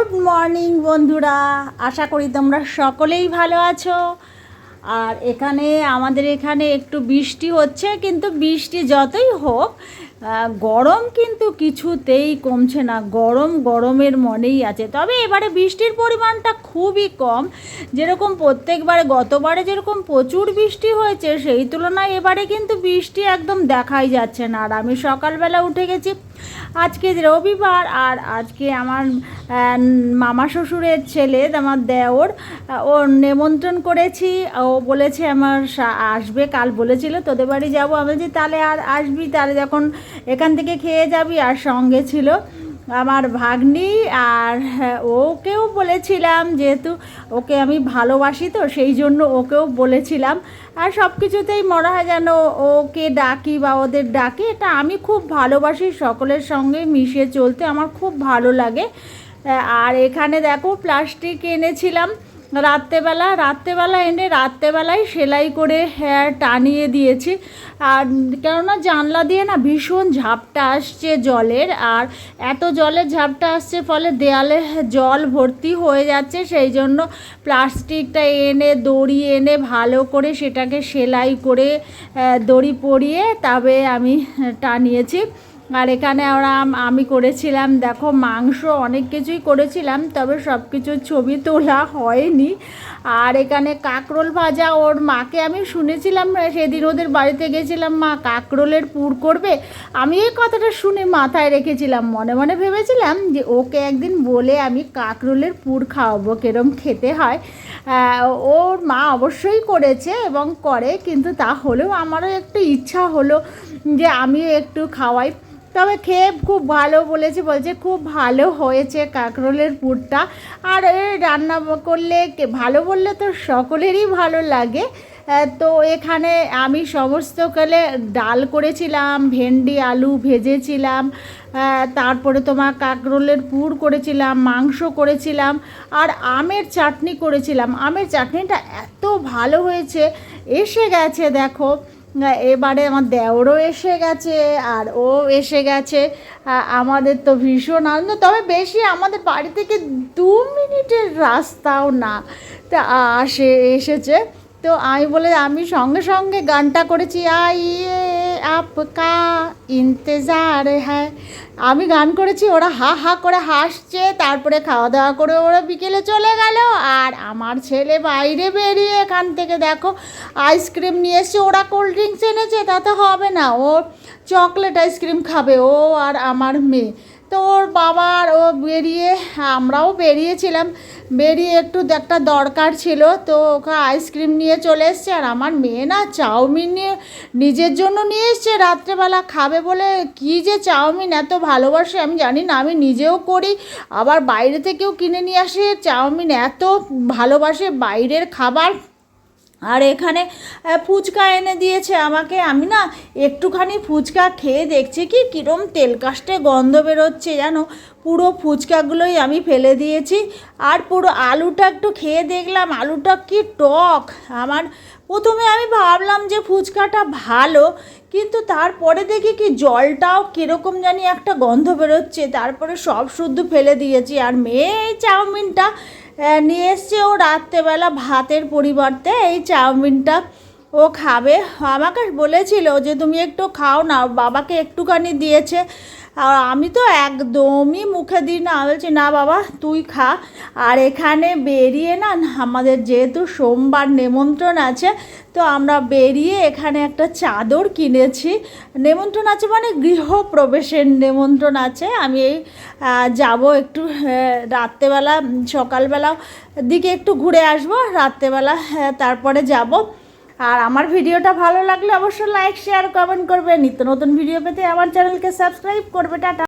Good morning বন্ধুরা, আশা করি তোমরা সকলেই ভালো আছো। আর আমাদের এখানে একটু বৃষ্টি হচ্ছে, কিন্তু বৃষ্টি যতই হোক গরম কিন্তু কিছুতেই কমছে না। গরমের মনেই আছে। তবে এবারে বৃষ্টির পরিমাণটা খুবই কম। যেরকম প্রত্যেকবারে গতবারে যেরকম প্রচুর বৃষ্টি হয়েছে, সেই তুলনায় এবারে কিন্তু বৃষ্টি একদম দেখাই যাচ্ছে না। আর আমি সকালবেলা উঠে গেছি, আজকে রবিবার, আর আজকে আমার মামা শ্বশুরের ছেলে, আমার দেওর, ওর নেমন্ত্রণ করেছি। ও বলেছে আমার আসবে, কাল বলেছিল তোদের বাড়ি যাবো। আমি বলছি তাহলে আর আসবি, তাহলে যখন এখান থেকে খেয়ে যাবি। আর সঙ্গে ছিল আমার ভাগ্নি, আর ওকেও বলেছিলাম, যেহেতু ওকে আমি ভালোবাসি তো সেই জন্য ওকেও বলেছিলাম। আর সব কিছুতেই মনে হয় যেন ওকে ডাকি বা ওদের ডাকি। এটা আমি খুব ভালোবাসি, সকলের সঙ্গে মিশিয়ে চলতে আমার খুব ভালো লাগে। আর এখানে দেখো প্লাস্টিক এনেছিলাম রাত্রেবেলা এনে রাত্রেবেলায় সেলাই করে টানিয়ে দিয়েছি। আর কেননা জানলা দিয়ে না ভীষণ ঝাপটা আসছে জলের, আর এত জলের ঝাপটা আসছে ফলে দেয়ালে জল ভর্তি হয়ে যাচ্ছে। সেই জন্য প্লাস্টিকটা এনে দড়ি এনে ভালো করে সেটাকে সেলাই করে দড়ি পরিয়ে তবে আমি টানিয়েছি। আর এখানে আমি করেছিলাম, দেখো মাংস অনেক কিছুই করেছিলাম, তবে সব কিছুর ছবি তোলা হয়নি। আর এখানে কাঁকরোল ভাজা, ওর মাকে আমি শুনেছিলাম, সেদিন ওদের বাড়িতে গেছিলাম, মা কাঁকরোলের পুর করবে। আমি এই কথাটা শুনে মাথায় রেখেছিলাম, মনে মনে ভেবেছিলাম যে ওকে একদিন বলে আমি কাঁকরোলের পুর খাওয়াবো, কিরম খেতে হয়। ওর মা অবশ্যই করেছে এবং করে, কিন্তু তা হলেও আমারও একটু ইচ্ছা হলো যে আমিও একটু খাওয়াই। তবে খেয়ে খুব ভালো বলছে খুব ভালো হয়েছে কাঁকরোলের পুরটা। আর রান্না করলে ভালো বললে তো সকলেরই ভালো লাগে। তো এখানে আমি সমস্ত কালে ডাল করেছিলাম, ভেন্ডি আলু ভেজেছিলাম, তারপরে তোমার কাঁকরোলের পুর করেছিলাম, মাংস করেছিলাম, আর আমের চাটনি করেছিলাম। আমের চাটনিটা এত ভালো হয়েছে, এসে গেছে দেখো এবারে আমার দেওরও এসে গেছে, আর ও এসে গেছে। আমাদের তো ভীষণ আনন্দ। তবে বেশি আমাদের বাড়ি থেকে 2 মিনিটের রাস্তাও না, তা এসেছে। তো আমি সঙ্গে সঙ্গে গানটা করেছি, আইয়ে আপকা ইন্তজার হ্যায়। আমি গান করেছি, ওরা হা হা করে হাসছে। তারপরে খাওয়া দাওয়া করে ওরা বিকেলে চলে গেল। আর আমার ছেলে বাইরে বেরিয়ে এখান থেকে দেখো আইসক্রিম নিয়ে এসছে। ওরা কোল্ড ড্রিঙ্কস এনেছে, তাতে হবে না, ও চকলেট আইসক্রিম খাবে, ও আর আমার মেয়ে। তো ওর বাবার ও বেরিয়ে, আমরাও বেরিয়েছিলাম, বেরিয়ে একটু একটা দরকার ছিল, তো ওকে আইসক্রিম নিয়ে চলে এসছে। আর আমার মেয়ে না চাউমিন নিয়ে নিজের জন্য নিয়ে এসছে, রাত্রেবেলা খাবে বলে। কি যে চাউমিন এত ভালোবাসে আমি জানি না, আমি নিজেও করি, আবার বাইরে থেকেও কিনে নিয়ে আসে চাউমিন, এত ভালোবাসে বাইরের খাবার। আর এখানে ফুচকা এনে দিয়েছে আমাকে। আমি না একটুখানি ফুচকা খেয়ে দেখছি কি কীরম তেল কাস্টে গন্ধ বেরোচ্ছে জানো, পুরো ফুচকাগুলোই আমি ফেলে দিয়েছি। আর পুরো আলুটা একটু খেয়ে দেখলাম, আলুটা কি টক। প্রথমে আমি ভাবলাম যে ফুচকাটা ভালো, কিন্তু তারপরে দেখি কি জলটাও কীরকম জানি একটা গন্ধ বেরোচ্ছে। তারপরে সব শুদ্ধ ফেলে দিয়েছি। আর মেয়ে এই চাউমিনটা নিয়ে এসছে, ও রাত্রেবেলা ভাতের পরিবর্তে এই চাউমিনটা ও খাবে। আমাকে বলেছিল যে তুমি একটু খাও না, বাবাকে একটুখানি দিয়েছে। আর আমি তো একদমই মুখে দিই না, বলছি না বাবা তুই খা। আর এখানে বেরিয়ে না, আমাদের যেহেতু সোমবার নেমন্ত্রণ আছে, তো আমরা বেরিয়ে এখানে একটা চাদর কিনেছি। নেমন্ত্রণ আছে মানে গৃহপ্রবেশের নেমন্ত্রণ আছে। আমি এই যাব একটু রাত্রেবেলা, সকালবেলা দিকে একটু ঘুরে আসবো, রাত্রেবেলা তারপরে যাব। আর আমার ভিডিওটা ভালো লাগলে অবশ্যই লাইক শেয়ার কমেন্ট করবে। নিত্য নতুন ভিডিও পেতে আমার চ্যানেলকে সাবস্ক্রাইব করবে। টাটা।